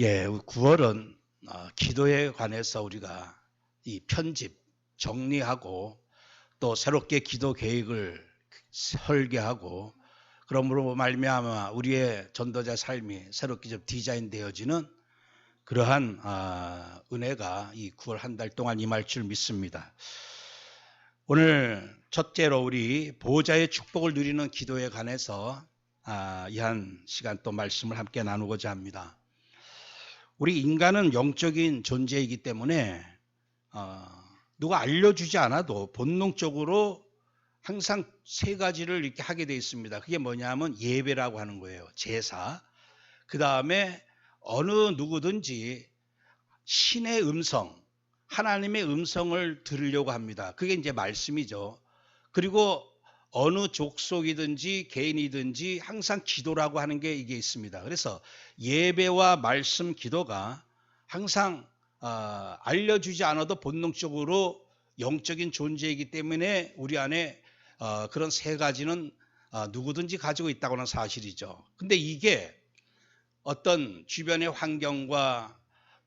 예, 9월은 기도에 관해서 우리가 이 편집, 정리하고 또 새롭게 기도 계획을 설계하고 그러므로 말미암아 우리의 전도자 삶이 새롭게 좀 디자인되어지는 그러한 은혜가 이 9월 한 달 동안 임할 줄 믿습니다. 오늘 첫째로 우리 보호자의 축복을 누리는 기도에 관해서 이 한 시간 또 말씀을 함께 나누고자 합니다. 우리 인간은 영적인 존재이기 때문에 누가 알려주지 않아도 본능적으로 항상 세 가지를 이렇게 하게 되어 있습니다. 그게 뭐냐면 예배라고 하는 거예요. 제사. 그 다음에 어느 누구든지 신의 음성, 하나님의 음성을 들으려고 합니다. 그게 이제 말씀이죠. 그리고 어느 족속이든지 개인이든지 항상 기도라고 하는 게 이게 있습니다. 그래서 예배와 말씀, 기도가 항상 알려주지 않아도 본능적으로 영적인 존재이기 때문에 우리 안에 그런 세 가지는 누구든지 가지고 있다고 하는 사실이죠. 근데 이게 어떤 주변의 환경과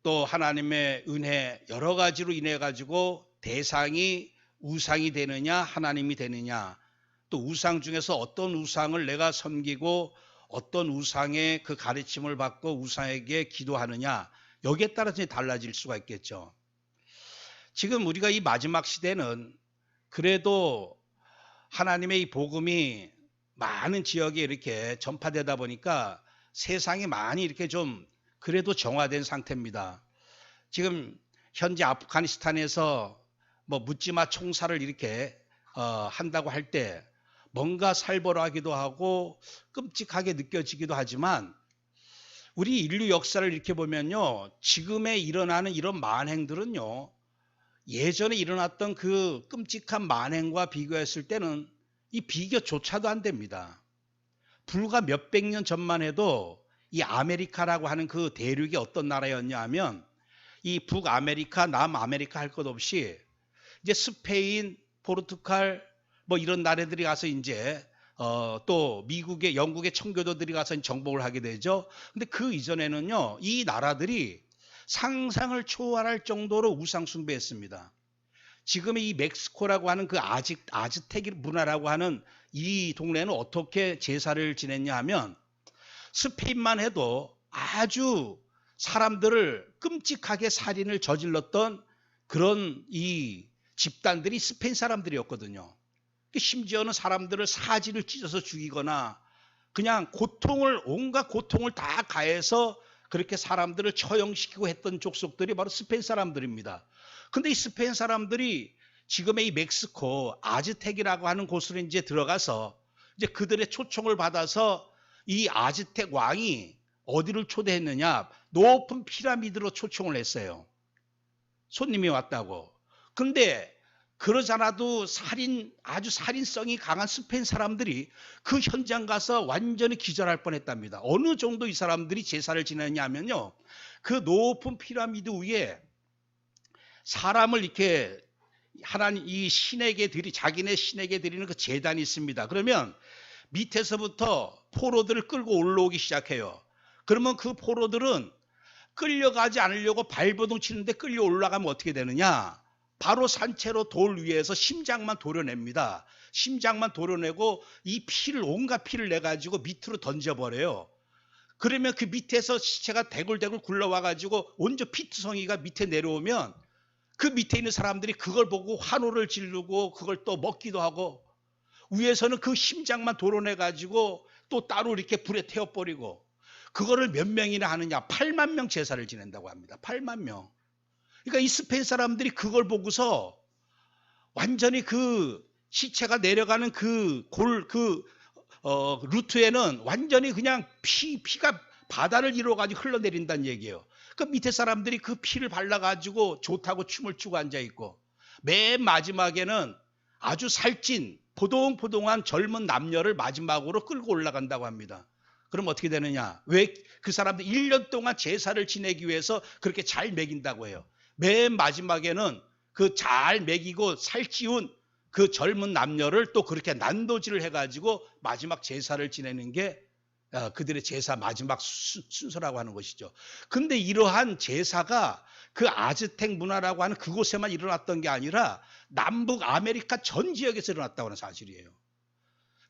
또 하나님의 은혜 여러 가지로 인해 가지고 대상이 우상이 되느냐 하나님이 되느냐, 또 우상 중에서 어떤 우상을 내가 섬기고 어떤 우상의 그 가르침을 받고 우상에게 기도하느냐, 여기에 따라서 달라질 수가 있겠죠. 지금 우리가 이 마지막 시대는 그래도 하나님의 이 복음이 많은 지역에 이렇게 전파되다 보니까 세상이 많이 이렇게 좀 그래도 정화된 상태입니다. 지금 현재 아프가니스탄에서 뭐 묻지마 총살을 이렇게 한다고 할 때 뭔가 살벌하기도 하고 끔찍하게 느껴지기도 하지만 우리 인류 역사를 이렇게 보면요, 지금에 일어나는 이런 만행들은요, 예전에 일어났던 그 끔찍한 만행과 비교했을 때는 이 비교조차도 안 됩니다. 불과 몇백 년 전만 해도 이 아메리카라고 하는 그 대륙이 어떤 나라였냐 하면 이 북아메리카, 남아메리카 할 것 없이 이제 스페인, 포르투갈 뭐 이런 나라들이 가서 이제 또 미국의 영국의 청교도들이 가서 정복을 하게 되죠. 근데 그 이전에는요, 이 나라들이 상상을 초월할 정도로 우상 숭배했습니다. 지금의 이 멕시코라고 하는 그 아즈텍 문화라고 하는 이 동네는 어떻게 제사를 지냈냐 하면 스페인만 해도 아주 사람들을 끔찍하게 살인을 저질렀던 그런 이 집단들이 스페인 사람들이었거든요. 심지어는 사람들을 사지를 찢어서 죽이거나 그냥 온갖 고통을 다 가해서 그렇게 사람들을 처형시키고 했던 족속들이 바로 스페인 사람들입니다. 근데 이 스페인 사람들이 지금의 이 멕시코 아즈텍이라고 하는 곳으로 이제 들어가서 이제 그들의 초청을 받아서 이 아즈텍 왕이 어디를 초대했느냐, 높은 피라미드로 초청을 했어요. 손님이 왔다고. 근데 그러잖아도 아주 살인성이 강한 스페인 사람들이 그 현장 가서 완전히 기절할 뻔했답니다. 어느 정도 이 사람들이 제사를 지내냐 하면요, 그 높은 피라미드 위에 사람을 이렇게 하나님 이 신에게 자기네 신에게 드리는 그 제단이 있습니다. 그러면 밑에서부터 포로들을 끌고 올라오기 시작해요. 그러면 그 포로들은 끌려가지 않으려고 발버둥 치는데 끌려 올라가면 어떻게 되느냐? 바로 산채로 돌 위에서 심장만 도려냅니다. 심장만 도려내고 이 온갖 피를 내가지고 밑으로 던져버려요. 그러면 그 밑에서 시체가 대굴대굴 굴러와가지고 온전 피투성이가 밑에 내려오면 그 밑에 있는 사람들이 그걸 보고 환호를 지르고 그걸 또 먹기도 하고, 위에서는 그 심장만 도려내가지고 또 따로 이렇게 불에 태워버리고, 그거를 몇 명이나 하느냐? 8만 명 제사를 지낸다고 합니다. 8만 명. 그러니까 이 스페인 사람들이 그걸 보고서 완전히 그 시체가 내려가는 루트에는 완전히 그냥 피가 바다를 이루어가지고 흘러내린다는 얘기예요. 그 밑에 사람들이 그 피를 발라가지고 좋다고 춤을 추고 앉아있고, 맨 마지막에는 아주 살찐 포동포동한 젊은 남녀를 마지막으로 끌고 올라간다고 합니다. 그럼 어떻게 되느냐? 왜 그 사람들 1년 동안 제사를 지내기 위해서 그렇게 잘 먹인다고 해요. 맨 마지막에는 그 잘 먹이고 살찌운 그 젊은 남녀를 또 그렇게 난도질을 해가지고 마지막 제사를 지내는 게 그들의 제사 마지막 순서라고 하는 것이죠. 근데 이러한 제사가 그 아즈텍 문화라고 하는 그곳에만 일어났던 게 아니라 남북 아메리카 전 지역에서 일어났다고 하는 사실이에요.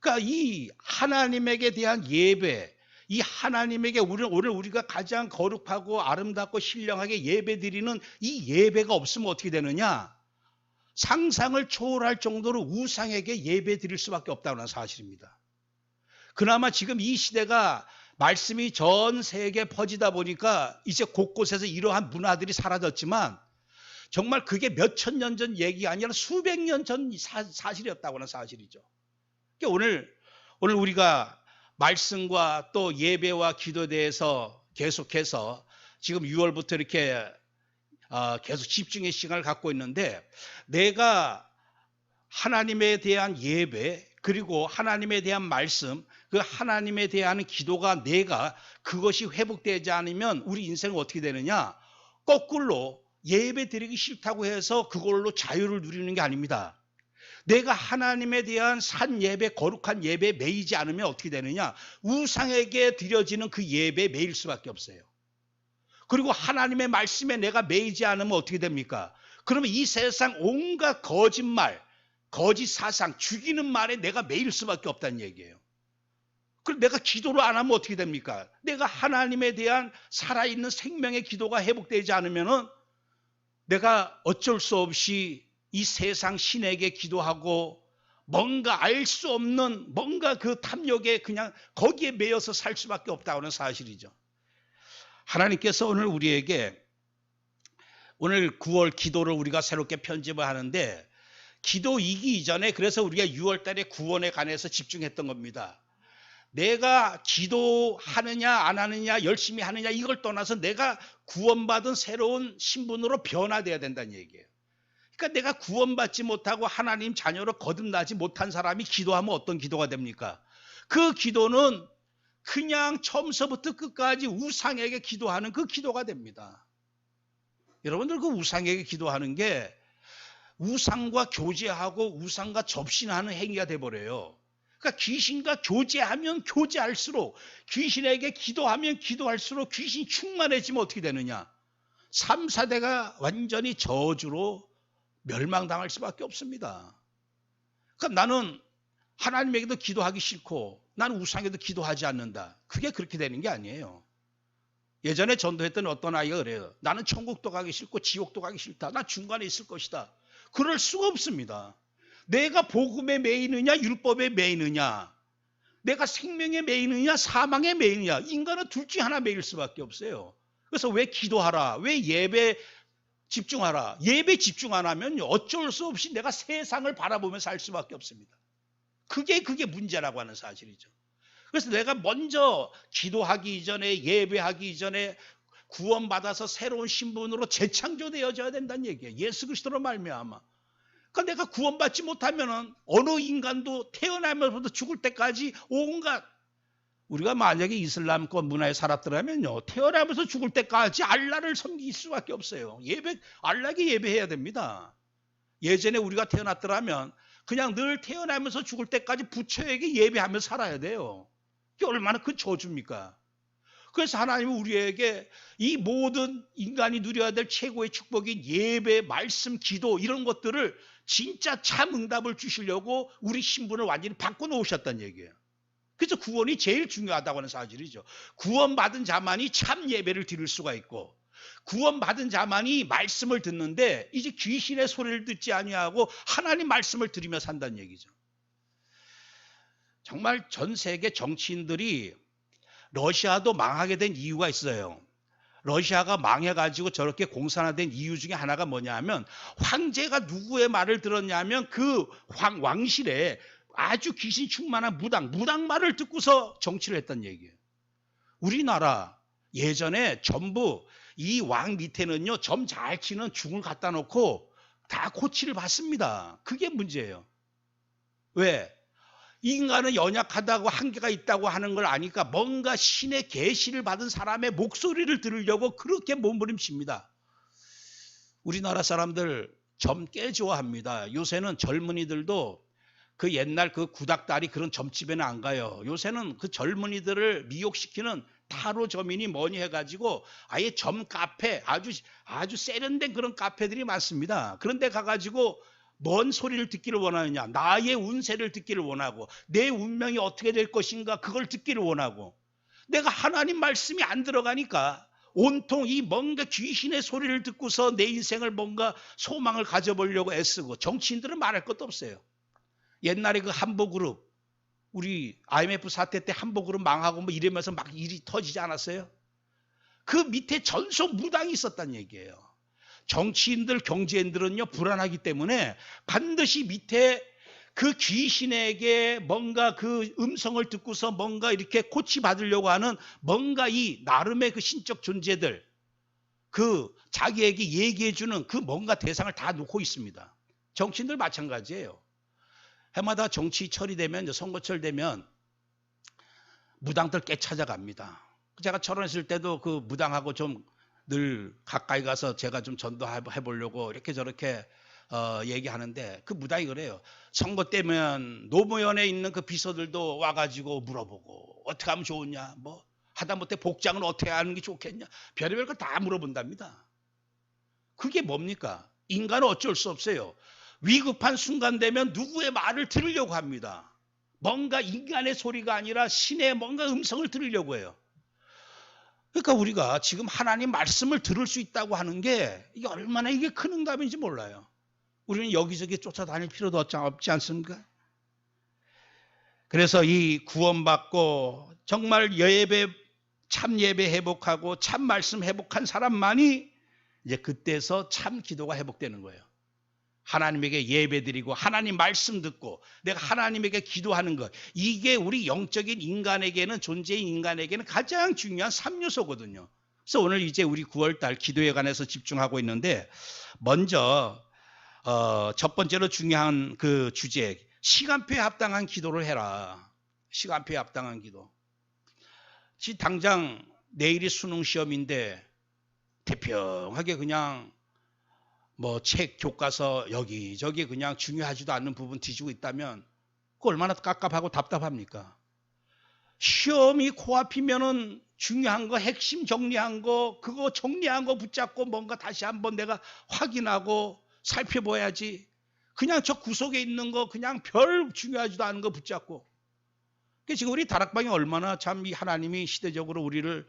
그러니까 이 하나님에게 대한 예배, 이 하나님에게 오늘 우리가 가장 거룩하고 아름답고 신령하게 예배드리는 이 예배가 없으면 어떻게 되느냐? 상상을 초월할 정도로 우상에게 예배 드릴 수밖에 없다는 사실입니다. 그나마 지금 이 시대가 말씀이 전 세계에 퍼지다 보니까 이제 곳곳에서 이러한 문화들이 사라졌지만 정말 그게 몇천 년 전 얘기가 아니라 수백 년 전 사실이었다고 하는 사실이죠. 그러니까 오늘 우리가 말씀과 또 예배와 기도에 대해서 계속해서 지금 6월부터 이렇게 계속 집중의 시간을 갖고 있는데 내가 하나님에 대한 예배 그리고 하나님에 대한 말씀 그 하나님에 대한 기도가 내가 그것이 회복되지 않으면 우리 인생은 어떻게 되느냐? 거꾸로 예배 드리기 싫다고 해서 그걸로 자유를 누리는 게 아닙니다. 내가 하나님에 대한 산 예배, 거룩한 예배에 매이지 않으면 어떻게 되느냐? 우상에게 드려지는 그 예배에 매일 수밖에 없어요. 그리고 하나님의 말씀에 내가 매이지 않으면 어떻게 됩니까? 그러면 이 세상 온갖 거짓말, 거짓 사상, 죽이는 말에 내가 매일 수밖에 없다는 얘기예요. 그럼 내가 기도를 안 하면 어떻게 됩니까? 내가 하나님에 대한 살아있는 생명의 기도가 회복되지 않으면은 내가 어쩔 수 없이 이 세상 신에게 기도하고 뭔가 알 수 없는 뭔가 그 탐욕에 그냥 거기에 매여서 살 수밖에 없다는 사실이죠. 하나님께서 오늘 우리에게 오늘 9월 기도를 우리가 새롭게 편집을 하는데 기도이기 이전에 그래서 우리가 6월 달에 구원에 관해서 집중했던 겁니다. 내가 기도하느냐 안 하느냐 열심히 하느냐 이걸 떠나서 내가 구원받은 새로운 신분으로 변화돼야 된다는 얘기예요. 그러니까 내가 구원받지 못하고 하나님 자녀로 거듭나지 못한 사람이 기도하면 어떤 기도가 됩니까? 그 기도는 그냥 처음서부터 끝까지 우상에게 기도하는 그 기도가 됩니다. 여러분들 그 우상에게 기도하는 게 우상과 교제하고 우상과 접신하는 행위가 돼버려요. 그러니까 귀신과 교제하면 교제할수록 귀신에게 기도하면 기도할수록 귀신이 충만해지면 어떻게 되느냐? 3, 4대가 완전히 저주로 멸망당할 수밖에 없습니다. 그러니까 나는 하나님에게도 기도하기 싫고 나는 우상에도 기도하지 않는다. 그게 그렇게 되는 게 아니에요. 예전에 전도했던 어떤 아이가 그래요. 나는 천국도 가기 싫고 지옥도 가기 싫다. 나 중간에 있을 것이다. 그럴 수가 없습니다. 내가 복음에 매이느냐 율법에 매이느냐 내가 생명에 매이느냐 사망에 매이느냐 인간은 둘 중 하나 매일 수밖에 없어요. 그래서 왜 기도하라 왜 예배 집중하라 예배 집중 안 하면 어쩔 수 없이 내가 세상을 바라보면서 살 수밖에 없습니다. 그게 문제라고 하는 사실이죠. 그래서 내가 먼저 기도하기 이전에 예배하기 이전에 구원받아서 새로운 신분으로 재창조되어져야 된다는 얘기예요. 예수 그리스도로 말미암아. 그러니까 내가 구원받지 못하면은 어느 인간도 태어나면서부터 죽을 때까지 온갖 우리가 만약에 이슬람권 문화에 살았더라면요 태어나면서 죽을 때까지 알라를 섬길 수밖에 없어요. 알라에게 예배해야 됩니다. 예전에 우리가 태어났더라면 그냥 늘 태어나면서 죽을 때까지 부처에게 예배하며 살아야 돼요. 이게 얼마나 큰 저주입니까? 그래서 하나님은 우리에게 이 모든 인간이 누려야 될 최고의 축복인 예배, 말씀, 기도 이런 것들을 진짜 참 응답을 주시려고 우리 신분을 완전히 바꿔놓으셨다는 얘기예요. 그래서 구원이 제일 중요하다고 하는 사실이죠. 구원받은 자만이 참 예배를 드릴 수가 있고 구원받은 자만이 말씀을 듣는데 이제 귀신의 소리를 듣지 아니하고 하나님 말씀을 들으며 산다는 얘기죠. 정말 전 세계 정치인들이 러시아도 망하게 된 이유가 있어요. 러시아가 망해가지고 저렇게 공산화된 이유 중에 하나가 뭐냐 하면 황제가 누구의 말을 들었냐면 그 왕실에 아주 귀신 충만한 무당 말을 듣고서 정치를 했단 얘기예요. 우리나라 예전에 전부 이 왕 밑에는요 점 잘 치는 중을 갖다 놓고 다 코치를 받습니다. 그게 문제예요. 왜? 인간은 연약하다고 한계가 있다고 하는 걸 아니까 뭔가 신의 계시를 받은 사람의 목소리를 들으려고 그렇게 몸부림칩니다. 우리나라 사람들 점 꽤 좋아합니다. 요새는 젊은이들도 그 옛날 그 구닥다리 그런 점집에는 안 가요. 요새는 그 젊은이들을 미혹시키는 타로 점이니 뭐니 해가지고 아예 점 카페 아주 세련된 그런 카페들이 많습니다. 그런데 가가지고 뭔 소리를 듣기를 원하느냐? 나의 운세를 듣기를 원하고 내 운명이 어떻게 될 것인가 그걸 듣기를 원하고 내가 하나님 말씀이 안 들어가니까 온통 이 뭔가 귀신의 소리를 듣고서 내 인생을 뭔가 소망을 가져보려고 애쓰고 정치인들은 말할 것도 없어요. 옛날에 그 한보그룹 우리 IMF 사태 때 한보그룹 망하고 뭐 이러면서 막 일이 터지지 않았어요? 그 밑에 전소무당이 있었단 얘기예요. 정치인들 경제인들은요 불안하기 때문에 반드시 밑에 그 귀신에게 뭔가 그 음성을 듣고서 뭔가 이렇게 고치받으려고 하는 뭔가 이 나름의 그 신적 존재들 그 자기에게 얘기해주는 그 뭔가 대상을 다 놓고 있습니다. 정치인들 마찬가지예요. 해마다 정치 처리되면 선거철 되면 무당들 꽤 찾아갑니다. 제가 철원했을 때도 그 무당하고 좀 늘 가까이 가서 제가 좀 전도해 보려고 이렇게 저렇게 얘기하는데 그 무당이 그래요. 선거 때면 노무현에 있는 그 비서들도 와가지고 물어보고 어떻게 하면 좋으냐 뭐 하다못해 복장은 어떻게 하는 게 좋겠냐 별의별 걸 다 물어본답니다. 그게 뭡니까? 인간은 어쩔 수 없어요. 위급한 순간 되면 누구의 말을 들으려고 합니다. 뭔가 인간의 소리가 아니라 신의 뭔가 음성을 들으려고 해요. 그러니까 우리가 지금 하나님 말씀을 들을 수 있다고 하는 게 이게 얼마나 이게 큰 응답인지 몰라요. 우리는 여기저기 쫓아다닐 필요도 없지 않습니까? 그래서 이 구원받고 정말 예배 참 예배 회복하고 참 말씀 회복한 사람만이 이제 그때서 참 기도가 회복되는 거예요. 하나님에게 예배드리고 하나님 말씀 듣고 내가 하나님에게 기도하는 것 이게 우리 영적인 인간에게는 존재인 인간에게는 가장 중요한 3요소거든요. 그래서 오늘 이제 우리 9월달 기도에 관해서 집중하고 있는데 먼저 첫 번째로 중요한 그 주제 시간표에 합당한 기도를 해라. 시간표에 합당한 기도. 당장 내일이 수능 시험인데 태평하게 그냥 뭐 책 교과서 여기저기 그냥 중요하지도 않는 부분 뒤지고 있다면 그 얼마나 깝깝하고 답답합니까? 시험이 코앞이면은 중요한 거 핵심 정리한 거 그거 정리한 거 붙잡고 뭔가 다시 한번 내가 확인하고 살펴봐야지. 그냥 저 구석에 있는 거 그냥 별 중요하지도 않은 거 붙잡고. 지금 우리 다락방이 얼마나 참 이 하나님이 시대적으로 우리를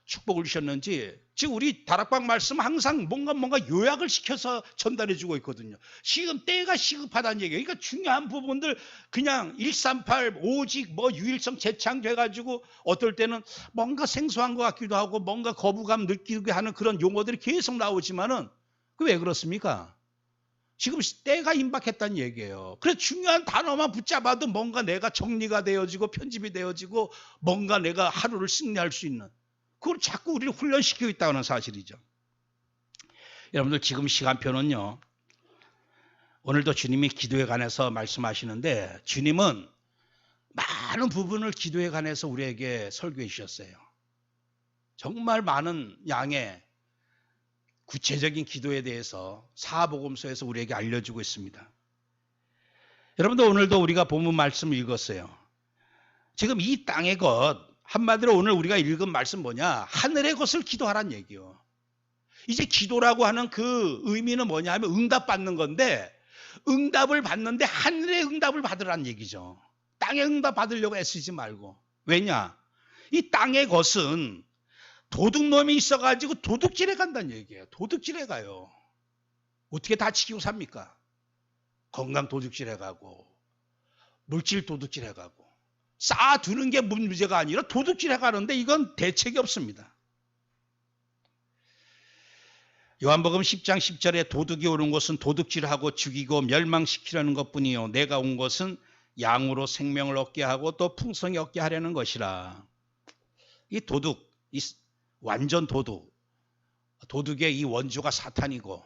축복을 주셨는지 지금 우리 다락방 말씀 항상 뭔가 요약을 시켜서 전달해 주고 있거든요. 지금 때가 시급하다는 얘기예요. 그러니까 중요한 부분들 그냥 138 오직 뭐 유일성 재창돼 가지고 어떨 때는 뭔가 생소한 것 같기도 하고 뭔가 거부감 느끼게 하는 그런 용어들이 계속 나오지만은 그 왜 그렇습니까? 지금 때가 임박했다는 얘기예요. 그래서 중요한 단어만 붙잡아도 뭔가 내가 정리가 되어지고 편집이 되어지고 뭔가 내가 하루를 승리할 수 있는 그걸 자꾸 우리를 훈련시키고 있다는 사실이죠. 여러분들 지금 시간표는요. 오늘도 주님이 기도에 관해서 말씀하시는데 주님은 많은 부분을 기도에 관해서 우리에게 설교해 주셨어요. 정말 많은 양의 구체적인 기도에 대해서 사복음서에서 우리에게 알려주고 있습니다. 여러분들 오늘도 우리가 본문 말씀을 읽었어요. 지금 이 땅의 것 한마디로 오늘 우리가 읽은 말씀 뭐냐? 하늘의 것을 기도하란 얘기요. 이제 기도라고 하는 그 의미는 뭐냐 하면 응답받는 건데 응답을 받는데 하늘의 응답을 받으라는 얘기죠. 땅의 응답 받으려고 애쓰지 말고. 왜냐? 이 땅의 것은 도둑놈이 있어가지고 도둑질해 간다는 얘기예요. 도둑질해 가요. 어떻게 다치고 삽니까? 건강 도둑질해 가고 물질 도둑질해 가고 쌓아두는 게 문제가 아니라 도둑질해 가는데 이건 대책이 없습니다. 요한복음 10장 10절에 도둑이 오는 것은 도둑질하고 죽이고 멸망시키려는 것뿐이요 내가 온 것은 양으로 생명을 얻게 하고 또 풍성히 얻게 하려는 것이라. 이 도둑, 이 완전 도둑의 이 원조가 사탄이고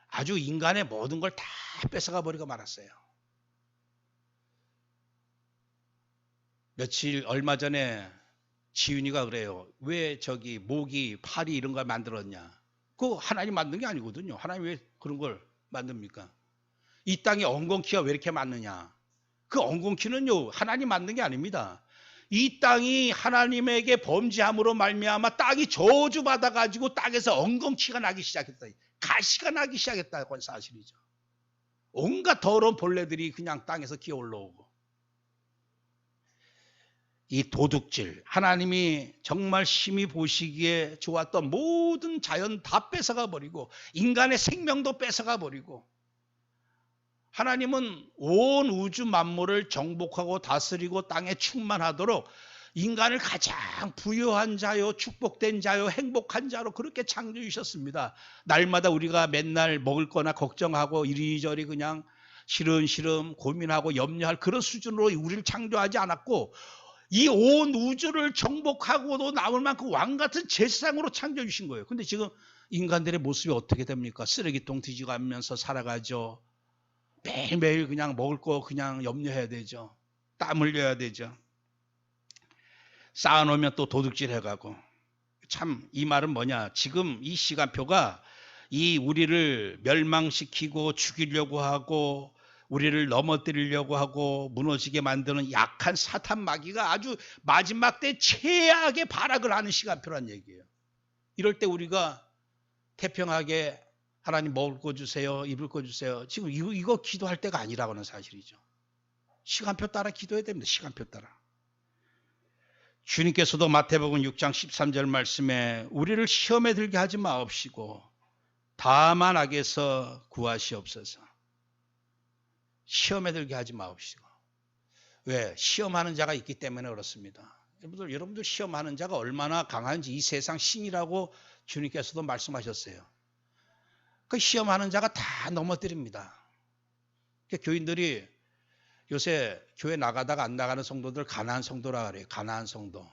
아주 인간의 모든 걸 다 뺏어가 버리고 말았어요. 얼마 전에 지윤이가 그래요. 왜 저기 모기, 파리 이런 걸 만들었냐. 그거 하나님 만든 게 아니거든요. 하나님 왜 그런 걸 만듭니까? 이 땅에 엉겅퀴가 왜 이렇게 많느냐. 그 엉겅퀴는요 하나님 만든 게 아닙니다. 이 땅이 하나님에게 범죄함으로 말미암아 땅이 저주받아 가지고 땅에서 엉겅퀴가 나기 시작했다. 가시가 나기 시작했다고 하는 사실이죠. 온갖 더러운 벌레들이 그냥 땅에서 기어 올라오고, 이 도둑질, 하나님이 정말 심히 보시기에 좋았던 모든 자연 다 뺏어가 버리고 인간의 생명도 뺏어가 버리고, 하나님은 온 우주 만물을 정복하고 다스리고 땅에 충만하도록 인간을 가장 부유한 자요, 축복된 자요, 행복한 자로 그렇게 창조해 주셨습니다. 날마다 우리가 맨날 먹을 거나 걱정하고 이리저리 그냥 시름시름 고민하고 염려할 그런 수준으로 우리를 창조하지 않았고, 이 온 우주를 정복하고도 남을 만큼 왕같은 제사장으로 창조해 주신 거예요. 근데 지금 인간들의 모습이 어떻게 됩니까? 쓰레기통 뒤지가면서 살아가죠. 매일매일 그냥 먹을 거 그냥 염려해야 되죠. 땀 흘려야 되죠. 쌓아놓으면 또 도둑질 해가고. 참 이 말은 뭐냐, 지금 이 시간표가 이 우리를 멸망시키고 죽이려고 하고 우리를 넘어뜨리려고 하고 무너지게 만드는 약한 사탄 마귀가 아주 마지막 때 최악의 발악을 하는 시간표란 얘기예요. 이럴 때 우리가 태평하게 하나님 먹을 거 주세요, 입을 거 주세요, 지금 이거 기도할 때가 아니라고 하는 사실이죠. 시간표 따라 기도해야 됩니다. 시간표 따라. 주님께서도 마태복음 6장 13절 말씀에 우리를 시험에 들게 하지 마옵시고 다만 악에서 구하시옵소서. 시험에 들게 하지 마옵시고. 왜? 시험하는 자가 있기 때문에 그렇습니다. 여러분들 시험하는 자가 얼마나 강한지 이 세상 신이라고 주님께서도 말씀하셨어요. 그 시험하는 자가 다 넘어뜨립니다. 교인들이 요새 교회 나가다가 안 나가는 성도들 가나안 성도라 그래요. 가나안 성도.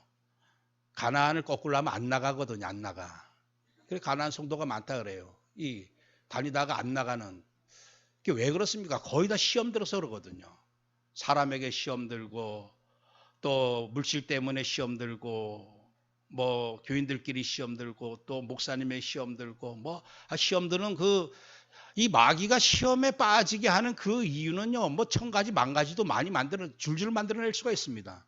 가나안을 거꾸로 하면 안 나가거든요. 안 나가. 그래서 가나안 성도가 많다 그래요. 이 다니다가 안 나가는. 그게 왜 그렇습니까? 거의 다 시험 들어서 그러거든요. 사람에게 시험 들고 또 물질 때문에 시험 들고 뭐 교인들끼리 시험 들고 또 목사님의 시험 들고 뭐 시험 드는 이 마귀가 시험에 빠지게 하는 그 이유는요, 뭐 천 가지 만 가지도 많이 줄줄 만들어낼 수가 있습니다.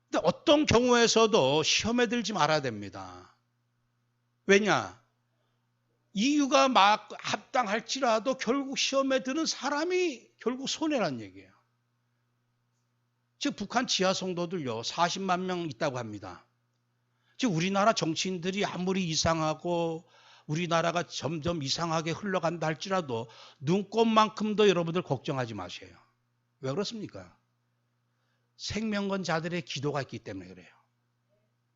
근데 어떤 경우에서도 시험에 들지 말아야 됩니다. 왜냐? 이유가 막 합당할지라도 결국 시험에 드는 사람이 결국 손해란 얘기예요. 즉 북한 지하 성도들요 40만 명 있다고 합니다. 즉 우리나라 정치인들이 아무리 이상하고 우리나라가 점점 이상하게 흘러간다 할지라도 눈꼽만큼도 여러분들 걱정하지 마세요. 왜 그렇습니까? 생명건 자들의 기도가 있기 때문에 그래요.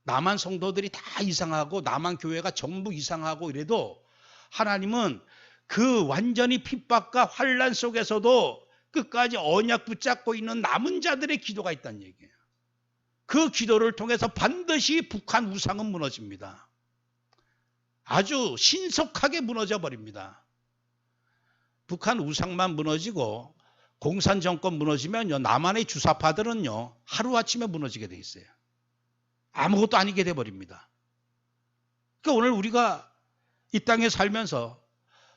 남한 성도들이 다 이상하고 남한 교회가 전부 이상하고 이래도 하나님은 그 완전히 핍박과 환난 속에서도 끝까지 언약 붙잡고 있는 남은 자들의 기도가 있다는 얘기예요. 그 기도를 통해서 반드시 북한 우상은 무너집니다. 아주 신속하게 무너져 버립니다. 북한 우상만 무너지고 공산 정권 무너지면요 남한의 주사파들은요 하루아침에 무너지게 돼 있어요. 아무것도 아니게 돼 버립니다. 그러니까 오늘 우리가 이 땅에 살면서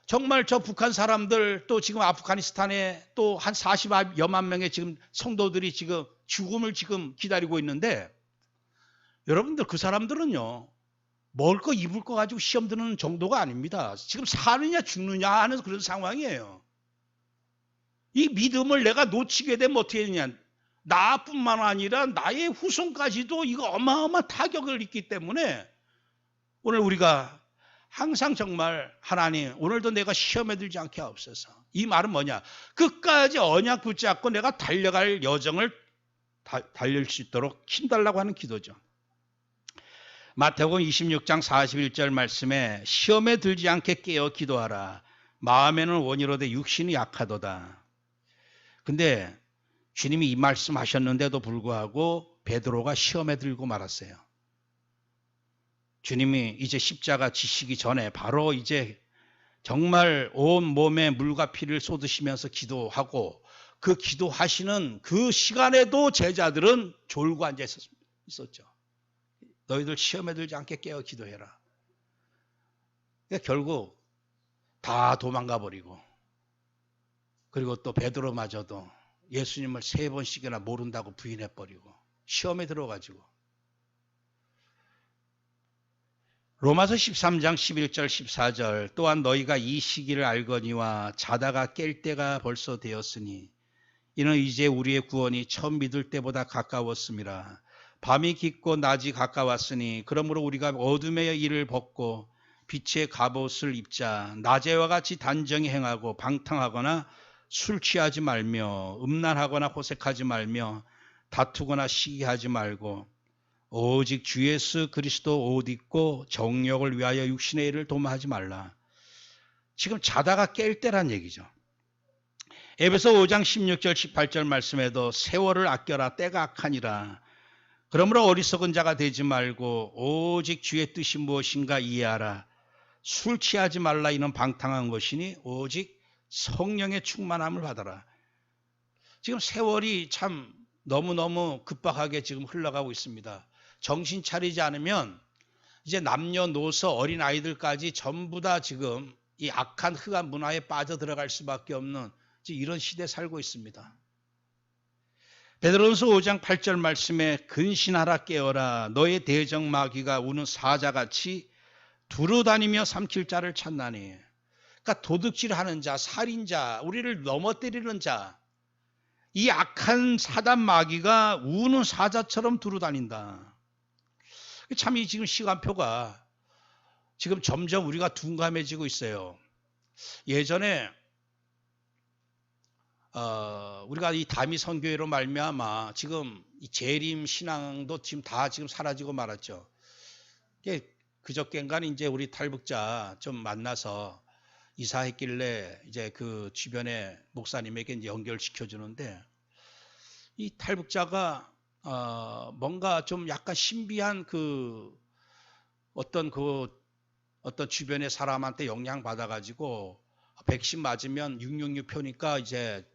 정말 저 북한 사람들 또 지금 아프가니스탄에 또 한 40여만 명의 지금 성도들이 지금 죽음을 지금 기다리고 있는데 여러분들 그 사람들은요 먹을 거 입을 거 가지고 시험 드는 정도가 아닙니다. 지금 사느냐 죽느냐 하는 그런 상황이에요. 이 믿음을 내가 놓치게 되면 어떻게 되냐, 나뿐만 아니라 나의 후손까지도 이거 어마어마한 타격을 입기 때문에 오늘 우리가 항상 정말 하나님 오늘도 내가 시험에 들지 않게 하옵소서. 이 말은 뭐냐, 끝까지 언약 붙잡고 내가 달려갈 여정을 달릴 수 있도록 힘달라고 하는 기도죠. 마태복음 26장 41절 말씀에 시험에 들지 않게 깨어 기도하라. 마음에는 원이로되 육신이 약하도다. 근데 주님이 이 말씀하셨는데도 불구하고 베드로가 시험에 들고 말았어요. 주님이 이제 십자가 지시기 전에 바로 이제 정말 온 몸에 물과 피를 쏟으시면서 기도하고 그 기도하시는 그 시간에도 제자들은 졸고 앉아 있었죠. 너희들 시험에 들지 않게 깨어 기도해라. 그러니까 결국 다 도망가 버리고 그리고 또 베드로마저도 예수님을 3번씩이나 모른다고 부인해버리고 시험에 들어가지고. 로마서 13장 11절 14절 또한 너희가 이 시기를 알거니와 자다가 깰 때가 벌써 되었으니 이는 이제 우리의 구원이 처음 믿을 때보다 가까웠음이라. 밤이 깊고 낮이 가까웠으니 그러므로 우리가 어둠의 일을 벗고 빛의 갑옷을 입자. 낮에와 같이 단정히 행하고 방탕하거나 술 취하지 말며 음란하거나 호색하지 말며 다투거나 시기하지 말고 오직 주 예수 그리스도 옷 입고 정욕을 위하여 육신의 일을 도모하지 말라. 지금 자다가 깰 때란 얘기죠. 에베소 5장 16절 18절 말씀에도 세월을 아껴라 때가 악하니라. 그러므로 어리석은 자가 되지 말고 오직 주의 뜻이 무엇인가 이해하라. 술 취하지 말라. 이는 방탕한 것이니 오직 성령의 충만함을 받아라. 지금 세월이 참 너무너무 급박하게 지금 흘러가고 있습니다. 정신 차리지 않으면 이제 남녀노소 어린아이들까지 전부 다 지금 이 악한 흑암 문화에 빠져들어갈 수밖에 없는 이런 시대에 살고 있습니다. 베드로전서 5장 8절 말씀에 근신하라 깨어라. 너의 대적 마귀가 우는 사자같이 두루다니며 삼킬 자를 찾나니. 그러니까 도둑질하는 자, 살인자, 우리를 넘어뜨리는 자, 이 악한 사단 마귀가 우는 사자처럼 두루다닌다. 참 이 지금 시간표가 지금 점점 우리가 둔감해지고 있어요. 예전에 우리가 이 다미 선교회로 말미암아 지금 이 재림 신앙도 지금 다 지금 사라지고 말았죠. 그저께인가 이제 우리 탈북자 좀 만나서 이사했길래 이제 그 주변에 목사님에게 이제 연결시켜 주는데 이 탈북자가 뭔가 좀 약간 신비한 어떤 주변의 사람한테 영향 받아가지고 백신 맞으면 666표니까 이제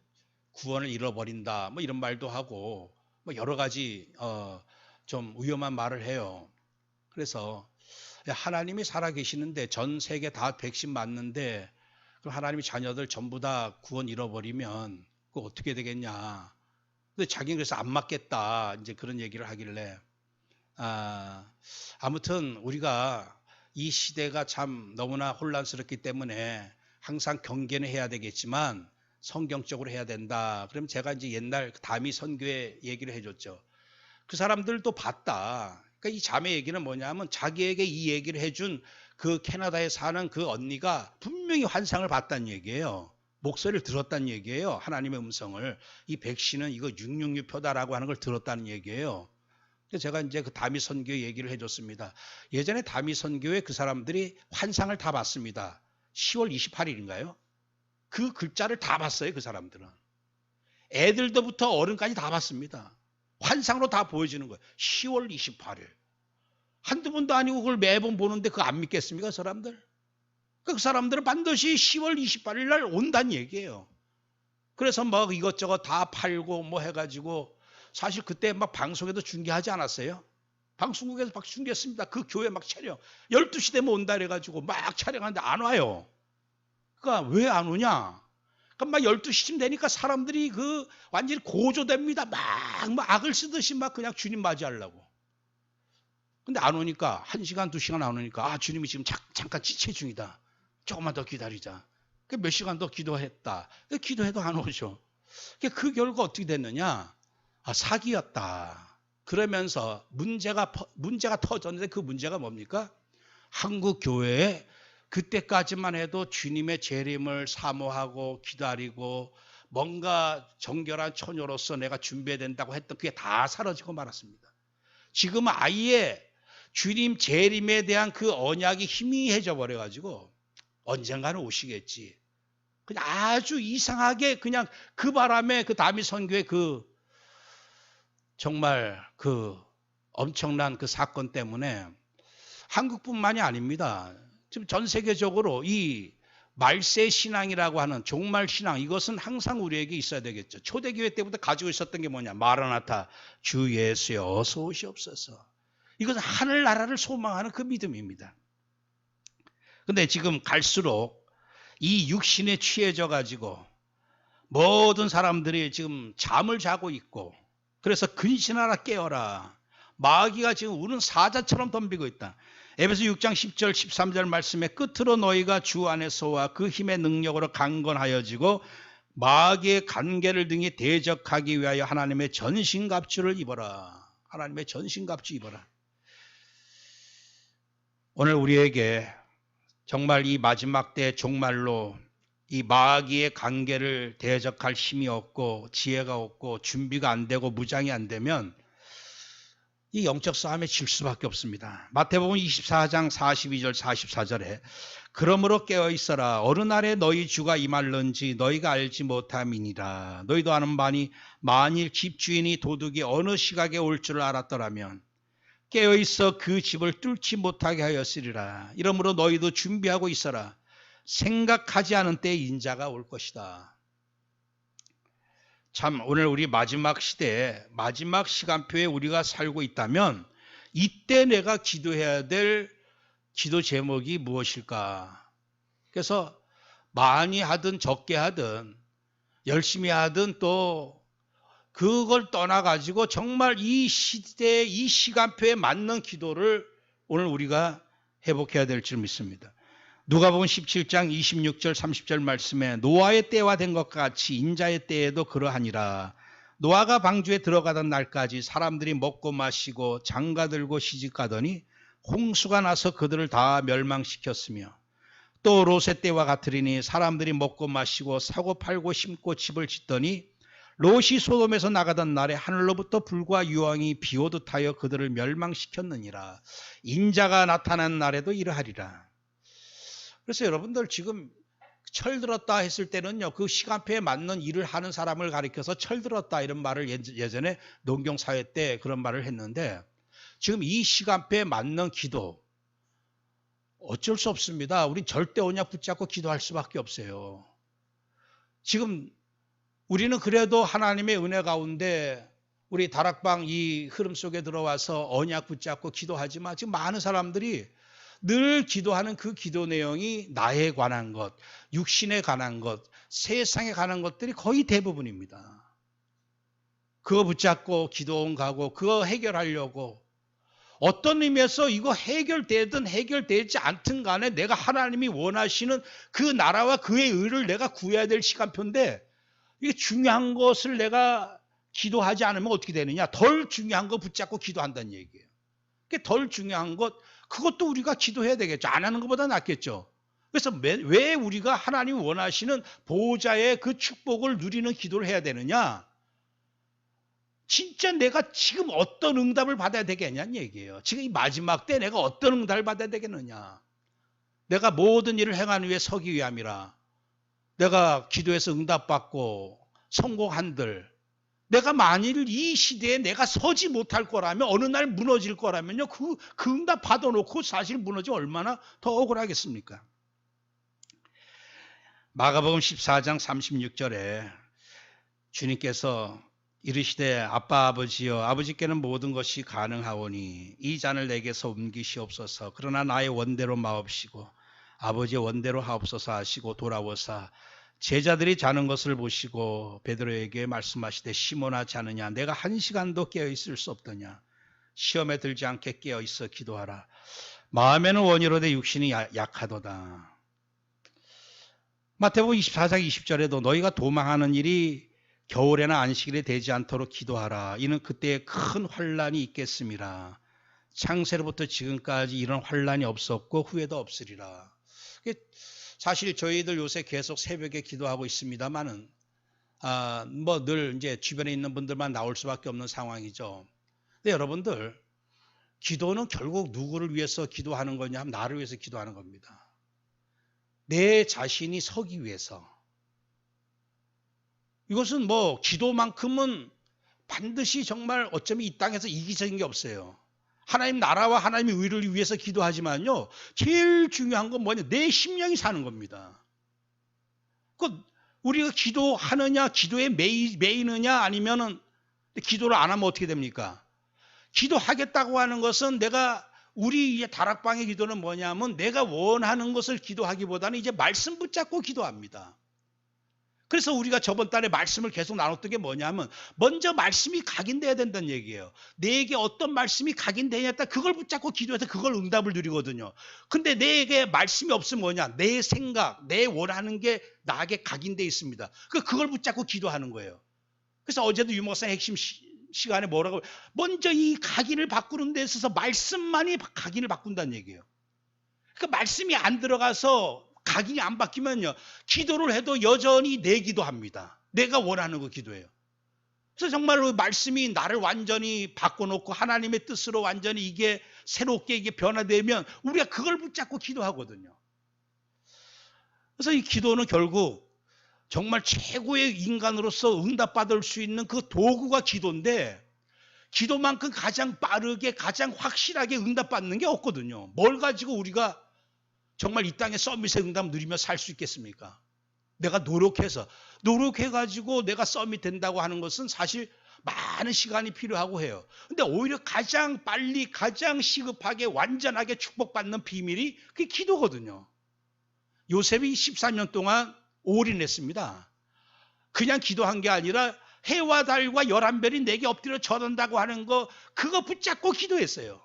구원을 잃어버린다 뭐 이런 말도 하고 뭐 여러 가지 좀 위험한 말을 해요. 그래서 하나님이 살아계시는데 전 세계 다 백신 맞는데 그럼 하나님이 자녀들 전부 다 구원 잃어버리면 그거 어떻게 되겠냐. 근데 자기는 그래서 안 맞겠다 이제 그런 얘기를 하길래 아무튼 우리가 이 시대가 참 너무나 혼란스럽기 때문에 항상 경계는 해야 되겠지만 성경적으로 해야 된다. 그럼 제가 이제 옛날 다미 선교회 얘기를 해줬죠. 그 사람들도 봤다. 그러니까 이 자매 얘기는 뭐냐면 자기에게 이 얘기를 해준 그 캐나다에 사는 그 언니가 분명히 환상을 봤다는 얘기예요. 목소리를 들었다는 얘기예요. 하나님의 음성을. 이 백신은 이거 666표다라고 하는 걸 들었다는 얘기예요. 그래서 제가 이제 그 다미 선교회 얘기를 해줬습니다. 예전에 다미 선교회 그 사람들이 환상을 다 봤습니다. 10월 28일인가요? 그 글자를 다 봤어요. 그 사람들은. 애들도부터 어른까지 다 봤습니다. 환상으로 다 보여지는 거예요. 10월 28일. 한두 번도 아니고 그걸 매번 보는데 그거 안 믿겠습니까? 그 사람들? 그 사람들은 반드시 10월 28일 날 온다는 얘기예요. 그래서 막 이것저것 다 팔고 뭐 해가지고 사실 그때 막 방송에도 중계하지 않았어요? 방송국에서 막 중계했습니다. 그 교회 막 촬영. 12시 되면 온다 그래가지고 막 촬영하는데 안 와요. 그러니까 왜 안 오냐? 그러니까 막 12시쯤 되니까 사람들이 완전히 고조됩니다. 막 악을 쓰듯이 막 그냥 주님 맞이하려고. 근데 안 오니까 1시간, 2시간 안 오니까 주님이 지금 잠깐 지체 중이다. 조금만 더 기다리자. 몇 시간 더 기도했다. 기도해도 안 오죠. 그 결과 어떻게 됐느냐? 사기였다. 그러면서 문제가 터졌는데 그 문제가 뭡니까? 한국 교회에 그때까지만 해도 주님의 재림을 사모하고 기다리고 뭔가 정결한 처녀로서 내가 준비해야 된다고 했던 그게 다 사라지고 말았습니다. 지금 아예 주님 재림에 대한 그 언약이 희미해져 버려가지고 언젠가는 오시겠지. 그냥 아주 이상하게 그냥 그 바람에 그 다미 선교의 정말 엄청난 그 사건 때문에 한국뿐만이 아닙니다. 지금 전 세계적으로 이 말세 신앙이라고 하는 종말 신앙 이것은 항상 우리에게 있어야 되겠죠. 초대교회 때부터 가지고 있었던 게 뭐냐? 마라나타 주 예수여 어서 오시옵소서. 이것은 하늘나라를 소망하는 그 믿음입니다. 근데 지금 갈수록 이 육신에 취해져 가지고 모든 사람들이 지금 잠을 자고 있고, 그래서 근신하라 깨어라. 마귀가 지금 우는 사자처럼 덤비고 있다. 에베소 6장 10절 13절 말씀에 끝으로 너희가 주 안에서와 그 힘의 능력으로 강건하여지고 마귀의 간계를 등에 대적하기 위하여 하나님의 전신갑주를 입어라. 하나님의 전신갑주 입어라. 오늘 우리에게 정말 이 마지막 때 종말로 이 마귀의 관계를 대적할 힘이 없고 지혜가 없고 준비가 안 되고 무장이 안 되면 이 영적 싸움에 질 수밖에 없습니다. 마태복음 24장 42절 44절에 그러므로 깨어있어라. 어느 날에 너희 주가 임할런지 너희가 알지 못함이니라. 너희도 아는 바니 만일 집주인이 도둑이 어느 시각에 올 줄 알았더라면 깨어있어 그 집을 뚫지 못하게 하였으리라. 이러므로 너희도 준비하고 있어라. 생각하지 않은 때에 인자가 올 것이다. 참 오늘 우리 마지막 시대에 마지막 시간표에 우리가 살고 있다면 이때 내가 기도해야 될 기도 제목이 무엇일까? 그래서 많이 하든 적게 하든 열심히 하든 또 그걸 떠나가지고 정말 이 시대에 이 시간표에 맞는 기도를 오늘 우리가 회복해야 될 줄 믿습니다. 누가복음 17장 26절 30절 말씀에 노아의 때와 된 것과 같이 인자의 때에도 그러하니라. 노아가 방주에 들어가던 날까지 사람들이 먹고 마시고 장가들고 시집가더니 홍수가 나서 그들을 다 멸망시켰으며 또 롯의 때와 같으리니 사람들이 먹고 마시고 사고 팔고 심고 집을 짓더니 롯이 소돔에서 나가던 날에 하늘로부터 불과 유황이 비오듯 하여 그들을 멸망시켰느니라. 인자가 나타난 날에도 이러하리라. 그래서 여러분들 지금 철들었다 했을 때는요, 그 시간표에 맞는 일을 하는 사람을 가리켜서 철들었다 이런 말을 예전에 농경사회 때 그런 말을 했는데 지금 이 시간표에 맞는 기도 어쩔 수 없습니다. 우린 절대 언약 붙잡고 기도할 수밖에 없어요. 지금 우리는 그래도 하나님의 은혜 가운데 우리 다락방 이 흐름 속에 들어와서 언약 붙잡고 기도하지만 지금 많은 사람들이 늘 기도하는 그 기도 내용이 나에 관한 것, 육신에 관한 것, 세상에 관한 것들이 거의 대부분입니다. 그거 붙잡고 기도원 가고 그거 해결하려고 어떤 의미에서 이거 해결되든 해결되지 않든 간에 내가 하나님이 원하시는 그 나라와 그의 의를 내가 구해야 될 시간표인데 이게 중요한 것을 내가 기도하지 않으면 어떻게 되느냐? 덜 중요한 거 붙잡고 기도한다는 얘기예요. 덜 중요한 것 그것도 우리가 기도해야 되겠죠. 안 하는 것보다 낫겠죠. 그래서 왜 우리가 하나님이 원하시는 보호자의 그 축복을 누리는 기도를 해야 되느냐? 진짜 내가 지금 어떤 응답을 받아야 되겠냐는 얘기예요. 지금 이 마지막 때 내가 어떤 응답을 받아야 되겠느냐? 내가 모든 일을 행하는 위해 서기 위함이라. 내가 기도해서 응답받고 성공한들 내가 만일 이 시대에 내가 서지 못할 거라면 어느 날 무너질 거라면요. 그 응답 받아놓고 사실 무너지면 얼마나 더 억울하겠습니까? 마가복음 14장 36절에 주님께서 이르시되 아빠 아버지여 아버지께는 모든 것이 가능하오니 이 잔을 내게서 옮기시옵소서. 그러나 나의 원대로 마옵시고 아버지의 원대로 하옵소서 하시고 돌아오사 제자들이 자는 것을 보시고 베드로에게 말씀하시되 시몬아 자느냐 내가 한 시간도 깨어있을 수 없더냐 시험에 들지 않게 깨어있어 기도하라 마음에는 원이로되 육신이 약하도다. 마태복음 24장 20절에도 너희가 도망하는 일이 겨울에나 안식일에 되지 않도록 기도하라. 이는 그때에 큰 환난이 있겠음이라. 창세로부터 지금까지 이런 환난이 없었고 후에도 없으리라. 사실 저희들 요새 계속 새벽에 기도하고 있습니다만은 뭐 늘 이제 주변에 있는 분들만 나올 수밖에 없는 상황이죠. 근데 여러분들 기도는 결국 누구를 위해서 기도하는 거냐 하면 나를 위해서 기도하는 겁니다. 내 자신이 서기 위해서. 이것은 뭐 기도만큼은 반드시 정말 어쩌면 이 땅에서 이기적인 게 없어요. 하나님 나라와 하나님의 의를 위해서 기도하지만요. 제일 중요한 건 뭐냐? 내 심령이 사는 겁니다. 우리가 기도하느냐, 기도에 매이느냐 아니면은 기도를 안 하면 어떻게 됩니까? 기도하겠다고 하는 것은 내가 우리 이제 다락방의 기도는 뭐냐면 내가 원하는 것을 기도하기보다는 이제 말씀 붙잡고 기도합니다. 그래서 우리가 저번 달에 말씀을 계속 나눴던 게 뭐냐면 먼저 말씀이 각인돼야 된다는 얘기예요. 내게 어떤 말씀이 각인되냐 그걸 붙잡고 기도해서 그걸 응답을 누리거든요. 근데 내게 말씀이 없으면 뭐냐? 내 생각, 내 원하는 게 나에게 각인돼 있습니다. 그걸 붙잡고 기도하는 거예요. 그래서 어제도 유목사의 핵심 시간에 뭐라고 먼저 이 각인을 바꾸는 데 있어서 말씀만이 각인을 바꾼다는 얘기예요. 그 말씀이 안 들어가서 각인이 안 바뀌면요, 기도를 해도 여전히 내 기도합니다. 내가 원하는 거 기도해요. 그래서 정말로 말씀이 나를 완전히 바꿔놓고 하나님의 뜻으로 완전히 이게 새롭게 이게 변화되면 우리가 그걸 붙잡고 기도하거든요. 그래서 이 기도는 결국 정말 최고의 인간으로서 응답받을 수 있는 그 도구가 기도인데, 기도만큼 가장 빠르게 가장 확실하게 응답받는 게 없거든요. 뭘 가지고 우리가 정말 이 땅에 서밋의 응답 누리며 살 수 있겠습니까? 내가 노력해가지고 내가 서밋 된다고 하는 것은 사실 많은 시간이 필요하고 해요. 근데 오히려 가장 빨리 가장 시급하게 완전하게 축복받는 비밀이 그게 기도거든요. 요셉이 14년 동안 올인했습니다. 그냥 기도한 게 아니라 해와 달과 11별이 내게 엎드려 절한다고 하는 거 그거 붙잡고 기도했어요.